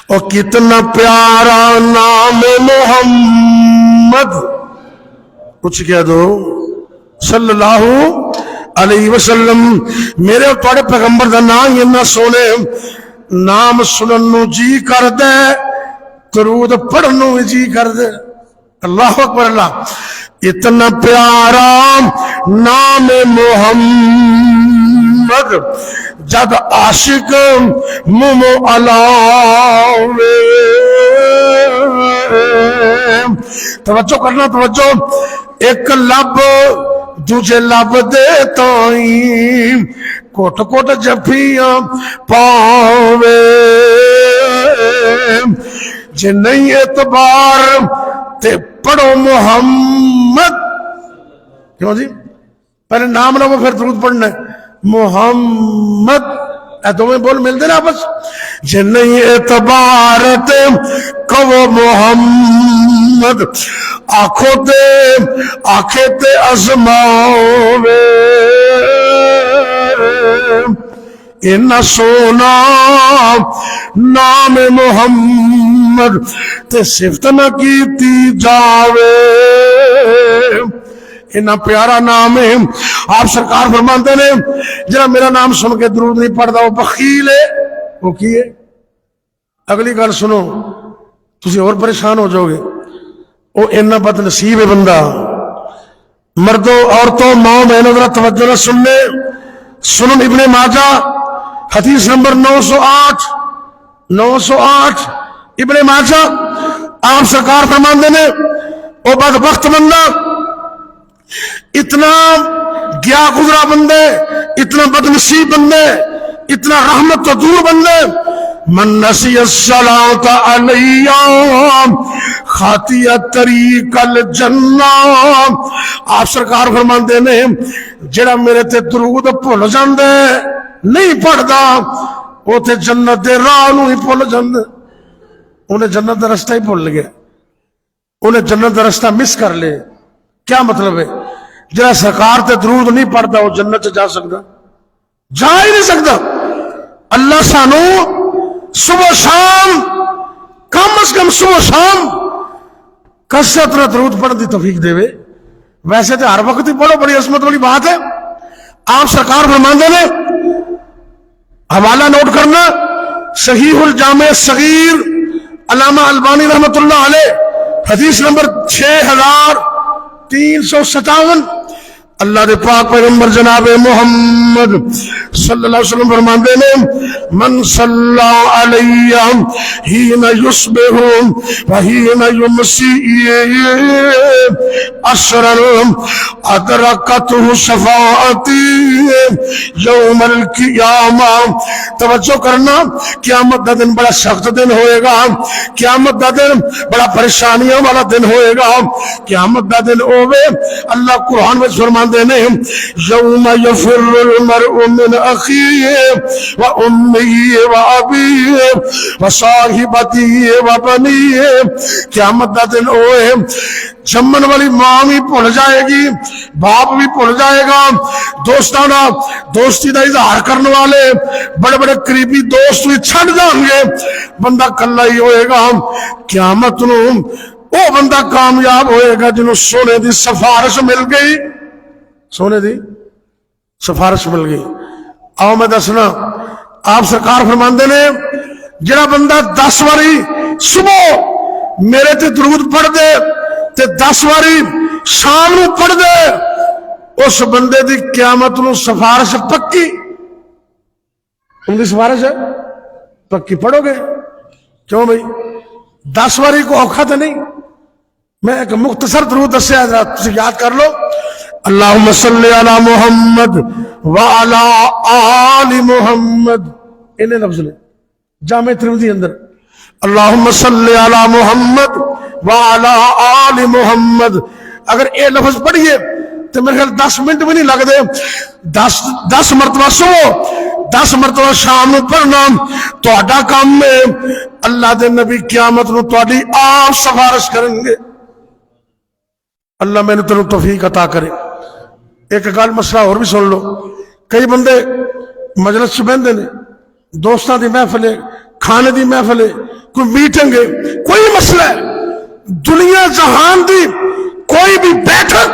اور کتنا پیارا نام محمد کچھ کہہ دو صلی اللہ علیہ وسلم. میرے اور تواڈے پیغمبر دا نام یہ نہ سونے نام سنن نو جی کر دے، درود پڑھن نو جی کر دے. اللہ اکبر اللہ. اتنا پیارا نام محمد جب عاشق مومو علاوے، توجہ کرنا توجہ، ایک لب دوجے لب دے تائیں کوٹ کوٹ جفیاں پاوے، جے نہیں اعتبار تے پڑھو محمد. کیوں جی؟ پہلے نام لو پھر درود پڑھنا ہے. محمد اے دونوں بول ملتے نا آپس. جے نہیں اعتبار تے کہو محمد آنکھوں تے ازماوے اینا سونا نام محمد تے صفت نہ کیتی جاوے. اینا پیارا نام ہے. آپ سرکار فرماتے نے جنہاں میرا نام سن کے درود نہیں پڑھتا وہ بخیل ہے. وہ کی ہے؟ اگلی گل سنو تسی اور پریشان ہو جاؤ گے. وہ اینا بد نصیب ہے بندہ. مردوں عورتوں ماں بہنوں ذرا توجہ نہ سننے. سنن ابن ماجہ حدیث نمبر 908 ابن ماجہ. آپ سرکار فرماندے نے او بدبخت بندہ اتنا گیا گزرا بندے اتنا بدنصیب بندے اتنا رحمت تو دور بندے من نسی الصلاۃ علیہ خاطی طریق الجنہ. آپ سرکار فرماندے نے جڑا میرے تے درود بھول جاندے نہیں پڑھدا وہ تے جنت دے راہ نوں ہی بھول جاندے. انہیں جنت دا رستہ ہی بھول گیا. انہیں جنت دا رستہ مس کر لے. کیا مطلب ہے؟ جڑا سرکار تے درود نہیں پڑھدا وہ جنت جا سکدا؟ جا ہی نہیں سکتا. اللہ سانو صبح شام کم از کم صبح شام کثرت نال درود پڑھن دی توفیق دے. ویسے تو ہر وقت ہی پڑھو، بڑی عظمت والی بات ہے. آپ سرکار فرماندے نے حوالہ نوٹ کرنا صحیح الجامع الصغیر علامہ البانی رحمۃ اللہ علیہ حدیث نمبر 6357. اللہ دے پاک پیغمبر جناب محمد صلی اللہ علیہ وسلم فرماندے نے من صلی علیہ حین یصبح وحین یمسی عشرا ادرکتہ شفاعتی یوم القیامہ. توجہ کرنا، قیامت دا دن بڑا سخت دن ہوئے گا. قیامت دا دن بڑا پریشانیوں والا دن ہوئے گا. قیامت دا دن ہوئے اللہ قرآن میں فرماندے یوم یفر المرء من اخیہ و امیہ و ابیہ و صاحبتہ و بنیہ. قیامت دا دن ہوئے جمن والی ماں بھی بھول جائے گی، باپ بھی بھول جائے گا، دوستانہ دوستی دا اظہار کرنے والے بڑے بڑے قریبی دوست بھی چھڑ جائیں گے. بندہ کلا ہی ہوئے گا. قیامت نو وہ بندہ کامیاب ہوئے گا جنہوں سونے دی سفارش مل گئی. سونے دی سفارش مل گئی. آؤ میں دسنا، آپ سرکار فرماندے نے جڑا بندہ 10 واری صبح میرے تے درود پڑھ دے تے 10 واری شام نو پڑھ دے اس بندے دی قیامت نو سفارش پکی. ان کی سفارش ہے پکی. پڑھو گے کیوں بھائی؟ 10 واری کو اوکھا تو نہیں. میں ایک مختصر درود دسیا تسی یاد کر لو. اللہم صلی علی محمد وعلی آل محمد. انہیں لفظ لے جامع ترمذی اندر اللہم صلی علی محمد وعلی آل محمد. اگر اے لفظ پڑھئے تو میرے خیال 10 منٹ بھی نہیں لگ دے. 10 مرتبہ صبح 10 مرتبہ شام نو پڑھنا تو اڈا کام میں اللہ دے نبی قیامت نو تو اڈی آپ سفارش کریں گے. اللہ میں نے تنوں توفیق عطا کرے. ایک گل مسئلہ اور بھی سن لو. کئی بندے مجلس سے بہندے نے، دوستاں دی محفل ہے، کھانے دی محفل ہے، کوئی میٹنگ ہے، کوئی مسئلہ ہے، دنیا جہان دی کوئی بھی بیٹھک،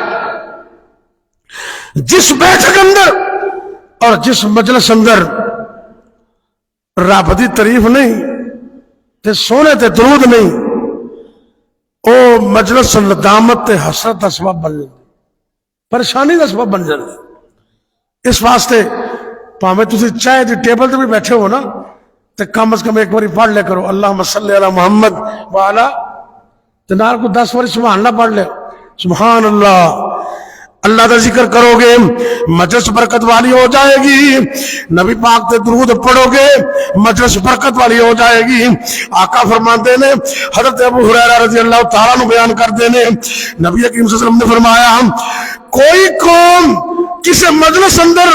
جس بیٹھک اندر اور جس مجلس اندر رب دی تعریف نہیں تے سونے تے درود نہیں، او مجلس ندامت تے حسرت دا سبب بن جائے، پریشانی دا سبب بن جائے. اس واسطے پاویں تسی چائے دی ٹیبل تے بھی بیٹھے ہو نا تے کم از کم ایک باری پڑھ لے کرو اللہم صلی علی محمد وعلا، تے نال کو 10 باری سبحان اللہ پڑھ لے. سبحان اللہ اللہ کا ذکر کرو گے مجلس برکت والی ہو جائے گی، نبی پاک تے درود پڑھو گے مجلس برکت والی ہو جائے گی۔ آقا فرماتے نے، حضرت ابو ہریرہ رضی اللہ تعالیٰ عنہ بیان کرتے نے، نبی کریم صلی اللہ علیہ وسلم نے فرمایا کوئی قوم کسی مجلس اندر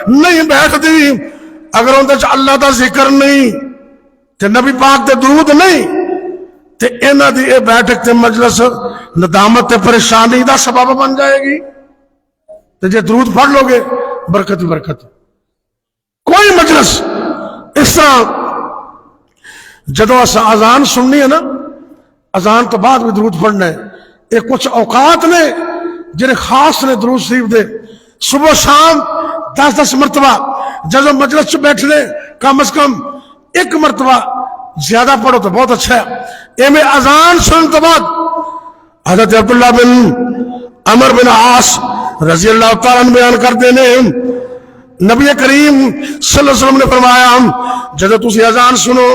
نہیں بیٹھتی اگر اندر اللہ کا ذکر نہیں تے نبی پاک تے درود نہیں تے انہاں دی اے بیٹھک تے مجلس ندامت تے پریشانی دا سبب بن جائے گی۔ تے جے درود پڑھ لو گے برکت ہی برکت۔ کوئی مجلس اس طرح جدو اذان سننی ہے نا، اذان تو بعد بھی درود پڑھنا ہے، یہ کچھ اوقات نے جنہیں خاص نے درود شریف دے، صبح شام 10 مرتبہ جدو مجلس چ بیٹھنے کم از کم 1 مرتبہ زیادہ پڑھو تو بہت اچھا ہے۔ اے اذان سننے کے بعد حضرت عبداللہ بن عمر بن عاص رضی اللہ تعالیٰ عنہ بیان کرتے ہیں، نبی کریم صلی اللہ علیہ وسلم نے فرمایا جب تسی اذان سنو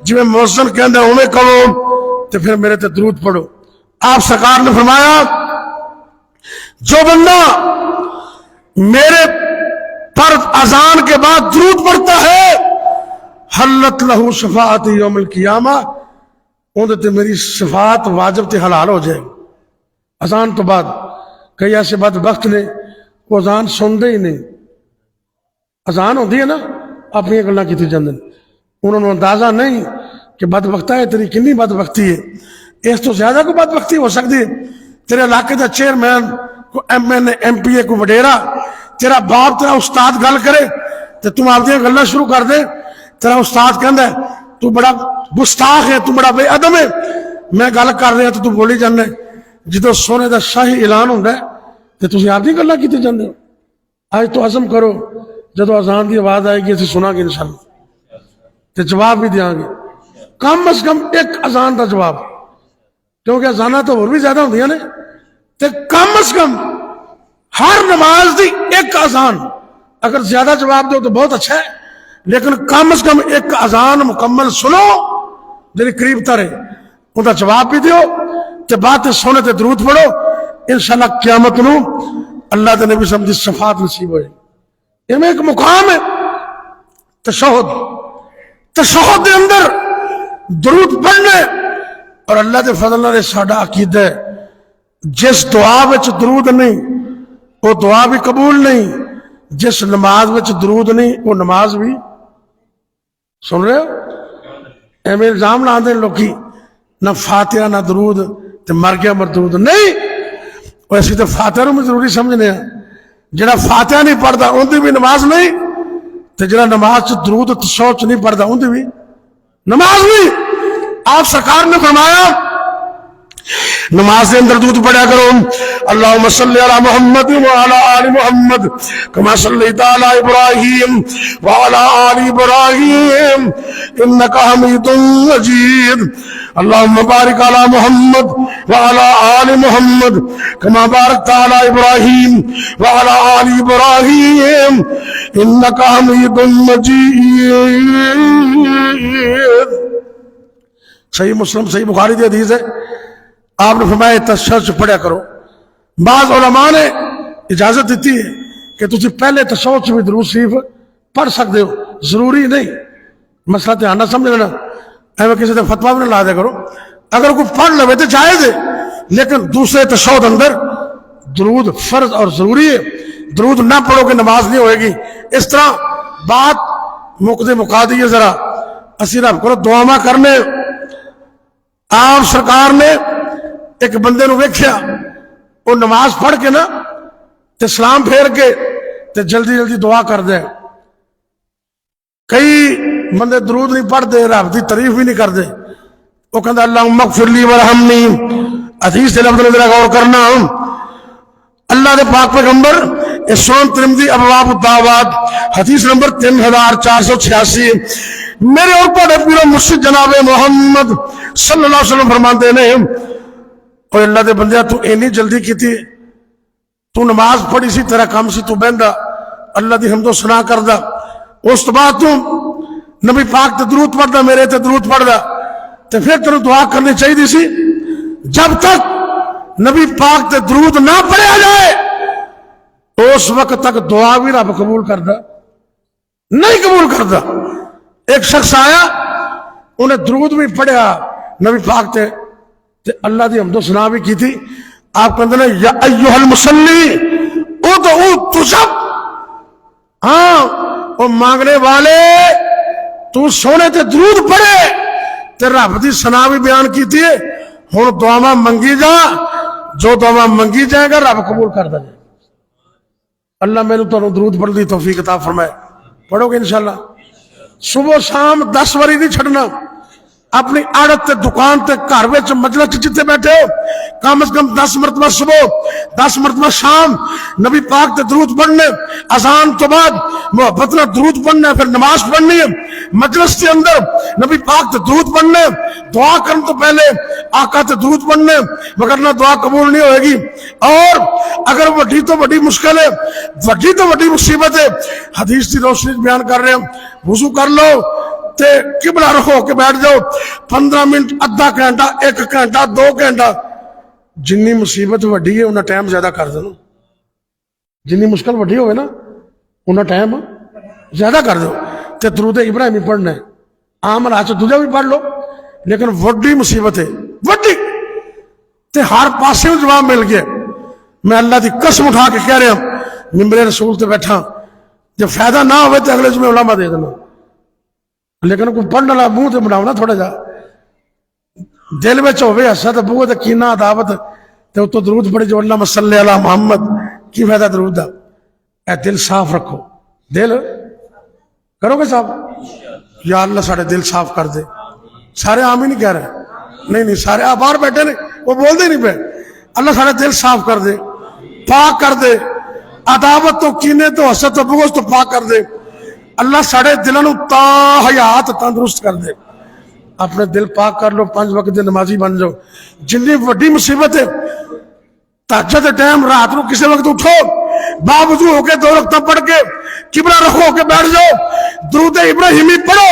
جی میں مؤذن کہندا اوویں کہو تو پھر میرے تے درود پڑھو۔ آپ سرکار نے فرمایا جو بندہ میرے پر اذان کے بعد درود پڑھتا ہے حلت لہو شفاعت یوم القیامہ، اون تے میری شفاعت واجب تے حلال ہو جائے۔ اذان تو بعد کئی ایسے بدبخت نے وہ اذان سنتے ہی نہیں، اذان ہوتی ہے نا اپنی گلاں کیتی جاندے، انہوں نے اندازہ نہیں کہ بدبختہ ہے تیری کنی بدبختی ہے، اس تو زیادہ کوئی بدبختی ہو سکتی ہے۔ تیرے علاقے دا چیئرمین کو M N A M P A کو وڈیرا تیرا باپ تیرا استاد گل کرے تو تم آپ دیاں گلاں شروع کر دے، تیرا استاد کہندا ہے تو بڑا گستاخ ہے، تو بڑا بے ادب ہے، میں گل کر رہا تو بولی جانے، جدو سونے دا شاہی اعلان ہوندا ہے تو تسی آپ دی گلاں کیتی جاندے ہو۔ آج تو عزم کرو جدو اذان دی آواز آئے گی اسی سنا گے انشاءاللہ تے جواب بھی دیاں گے، کم از کم 1 اذان دا جواب، کیونکہ اذاناں تو اور بھی زیادہ ہوندیاں نے، تے کم از کم ہر نماز دی 1 اذان، اگر زیادہ جواب دو تو بہت اچھا ہے، لیکن کم از کم 1 اذان مکمل سنو جی قریب ترے ان کا جواب بھی دیو تے بات سونے تے درود پڑھو، انشاءاللہ قیامت نو اللہ دے نبی صلی اللہ علیہ وسلم دی شفاعت نصیب ہوئے۔ یہ میں ایک مقام ہے تشہد، تشہد دے اندر درود پڑھنے، اور اللہ دے فضل نے ساڈا عقیدہ ہے جس دعا وچ درود نہیں وہ دعا بھی قبول نہیں، جس نماز وچ درود نہیں وہ نماز بھی، سن رہے ہو؟ ایویں الزام نہ آندے لوکی نہ فاتحہ نہ درود تے مر گیا مردود نہیں، ویسے تو فاتحہ نو بھی ضروری سمجھنے ہیں، جڑا فاتحہ نہیں پڑھتا ان دی بھی نماز نہیں، تے جڑا نماز چ درود تشہد نہیں پڑھتا ان دی بھی نماز نہیں۔ آپ سرکار نے فرمایا نماز کے اندر درود پڑھا کرو، اللہم صلی علی محمد وعلی آل محمد کما صلیت علی ابراہیم وعلی آل ابراہیم انکا حمید مجید، اللہم بارک علی محمد وعلی آل محمد کما بارکت علی ابراہیم وعلی آل ابراہیم انکا حمید مجید۔ صحیح مسلم صحیح بخاری دی حدیث ہے، آپ نے فرمایا تشہد پڑھا کرو۔ بعض علماء نے اجازت دیتی ہے کہ تسی پہلے تشہد سے بھی درود شریف پڑھ سکتے ہو، ضروری نہیں، مسئلہ دھیان نہ سمجھ لینا، ایویں کسی سے فتویٰ بھی نہ لا دے کرو، اگر کوئی پڑھ لے تو جائز ہے، لیکن دوسرے تشہد اندر درود فرض اور ضروری ہے، درود نہ پڑھو کہ نماز نہیں ہوئے گی۔ اس طرح بات مقدے مقادی ہے، ذرا اسی رب کرو دعا کرنے۔ آپ سرکار نے ایک بندے نو ویکھیا وہ نماز پڑھ کے نا تے سلام پھیر کے تے جلدی جلدی دعا کر دے، کئی بندے درود نہیں پڑھ دے، رب دی تعریف بھی نہیں کر دے، وہ کہندا اللہم اغفر لی ورحمنی، حدیث سے لفظ ذرا غور کرنا، اللہ دے پاک پیغمبر سنن ترمذی ابواب الدعوات حدیث نمبر 3486 میرے اوپر پورا مرشد جناب محمد صلی اللہ علیہ وسلم فرماتے ہیں اوہ اللہ دے بندیا تو اینی جلدی کی تھی، تو نماز پڑھی سی تیرا کام سی تو بہندا اللہ دی حمد و ثنا کردا، اس تو بعد تو نبی پاک تے درود پڑھدا، میرے تے درود پڑھدا، تے پھر تینوں دعا کرنی چاہیے سی۔ جب تک نبی پاک تے درود نہ پڑھیا جائے اس وقت تک دعا بھی رب قبول کردا نہیں قبول کردا. ایک شخص آیا انہیں درود بھی پڑھیا نبی پاک تے اللہ دی حمد و ثنا بھی کی تھی. آپ کہتے ہیں یا ایھا المصلی ادعو تجب. ہاں وہ مانگنے والے تو سونے تے درود پڑھے تے رب دی ثنا بھی بیان کی تھی. ہن دعا منگی جا, جو دعا منگی جائے گا رب قبول کر دے. اللہ میرے تو درود پڑھ دی توفیق عطا فرمائے. پڑھو گے انشاءاللہ. صبح شام 10 واری نہیں چھڑنا. اپنی عادت تے دکان تے گھر وچ مجلس جتے بیٹھے ہو کم از کم 10 مرتبہ صبح 10 مرتبہ شام نبی پاک تے درود پڑھنے. اذان تو بعد محبت نہ درود پڑھنا, پھر نماز پڑھنی ہے مجلس کے اندر نبی پاک تے درود پڑھنے. دعا کرنے تو پہلے آقا تے درود پڑھنے وگرنہ دعا قبول نہیں ہوئے گی. اور اگر وڈی تو وڈی مشکل ہے, وڈی تو وڈی مصیبت ہے, حدیث کی روشنی بیان کر رہے ہیں. وضو کر لو تے قبلہ رکھو کے بیٹھ جاؤ 15 منٹ, آدھا گھنٹہ, 1 گھنٹہ, 2 گھنٹہ. جنی مصیبت وڈی ہے انہاں ٹائم زیادہ کر دو. جنی مشکل وڈی ہوئے نا انہاں ٹائم زیادہ کر دو. تے درود ابراہیمی پڑھنا ہے. عام حالات دوجا بھی پڑھ لو, لیکن وڈی مصیبت ہے وڈی تے ہر پاسے جواب مل گیا. میں اللہ دی قسم اٹھا کے کہہ رہا ہوں ممبر رسول تے بیٹھا, جب فائدہ نہ ہوئے تو اگلے جمعے علماء دے دینا. لیکن کوئی پڑھنے والا منہ تے بناؤ نا تھوڑا جا دل میں ہوئے حسد بغض کینہ عداوت تے تو درود پڑھے جو اللہم صلی علی محمد کی فائدہ درود دا. اے دل صاف رکھو. دل کرو گے صاف. یا اللہ سارے دل صاف کر دے. سارے آمین نہیں کہہ رہے, نہیں سارے آپ باہر بیٹھے نے وہ بول دے نہیں پہ. اللہ سارے دل صاف کر دے, پاک کر دے. عداوت تو کینے تو حسد تو بغض تو پاک کر دے. اللہ ساڑے دلوں تا حیات تندرست کر دے. اپنے دل پاک کر لو, 5 وقت دے نمازی بن جاؤ. جنی وڈی مصیبت ہے تہجد ٹائم رات کو کسی وقت اٹھو باوضو ہو کے 2 رکعتیں پڑھ کے قبلہ رکھو ہو کے بیٹھ جاؤ, درود ابراہیمی پڑھو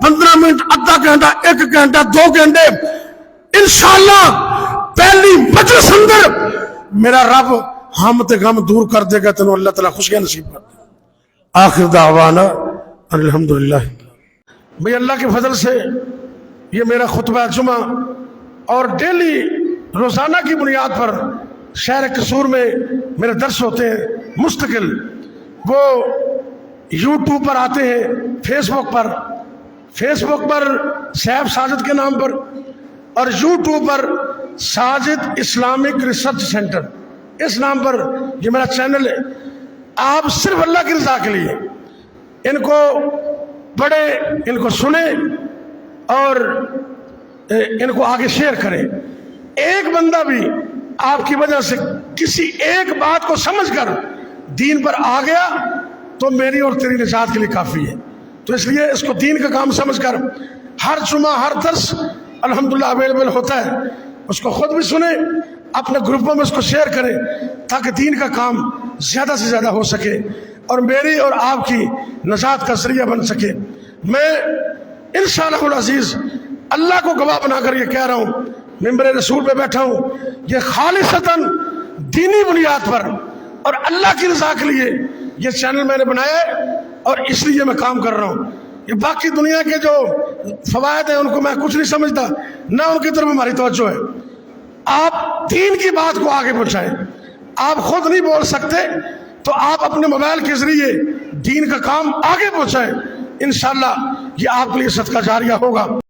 15 منٹ, آدھا گھنٹہ, 1 گھنٹہ, 2 گھنٹے. انشاءاللہ پہلی مجلس اندر میرا رب ہم تے غم دور کر دے گا. تینوں اللہ تعالیٰ خوشیاں نصیب کر دے. آخر دعوانا الحمدللہ. بھئی اللہ کے فضل سے یہ میرا خطبہ جمعہ اور ڈیلی روزانہ کی بنیاد پر شہر قصور میں میرے درس ہوتے ہیں مستقل. وہ یوٹیوب پر آتے ہیں, فیس بک پر سیف ساجد کے نام پر, اور یوٹیوب پر ساجد اسلامک ریسرچ سینٹر اس نام پر یہ میرا چینل ہے. آپ صرف اللہ کی رضا کے لیے ان کو پڑھیں, ان کو سنیں اور ان کو آگے شیئر کریں. ایک بندہ بھی آپ کی وجہ سے کسی ایک بات کو سمجھ کر دین پر آ گیا تو میری اور تیری نجات کے لیے کافی ہے. تو اس لیے اس کو دین کا کام سمجھ کر ہر جمعہ ہر درس الحمدللہ اویلیبل ہوتا ہے, اس کو خود بھی سنیں, اپنے گروپوں میں اس کو شیئر کریں تاکہ دین کا کام زیادہ سے زیادہ ہو سکے اور میری اور آپ کی نجات کا ذریعہ بن سکے. میں انشاءاللہ العزیز اللہ کو گواہ بنا کر یہ کہہ رہا ہوں, ممبر رسول پہ بیٹھا ہوں, یہ خالصتاً دینی بنیاد پر اور اللہ کی رضا کے لیے یہ چینل میں نے بنایا ہے اور اس لیے میں کام کر رہا ہوں. یہ باقی دنیا کے جو فوائد ہیں ان کو میں کچھ نہیں سمجھتا, نہ ان کی طرف ہماری توجہ ہے. آپ دین کی بات کو آگے پہنچائیں. آپ خود نہیں بول سکتے تو آپ اپنے موبائل کے ذریعے دین کا کام آگے پہنچائیں. انشاءاللہ یہ آپ کے لیے صدقہ جاریہ ہوگا.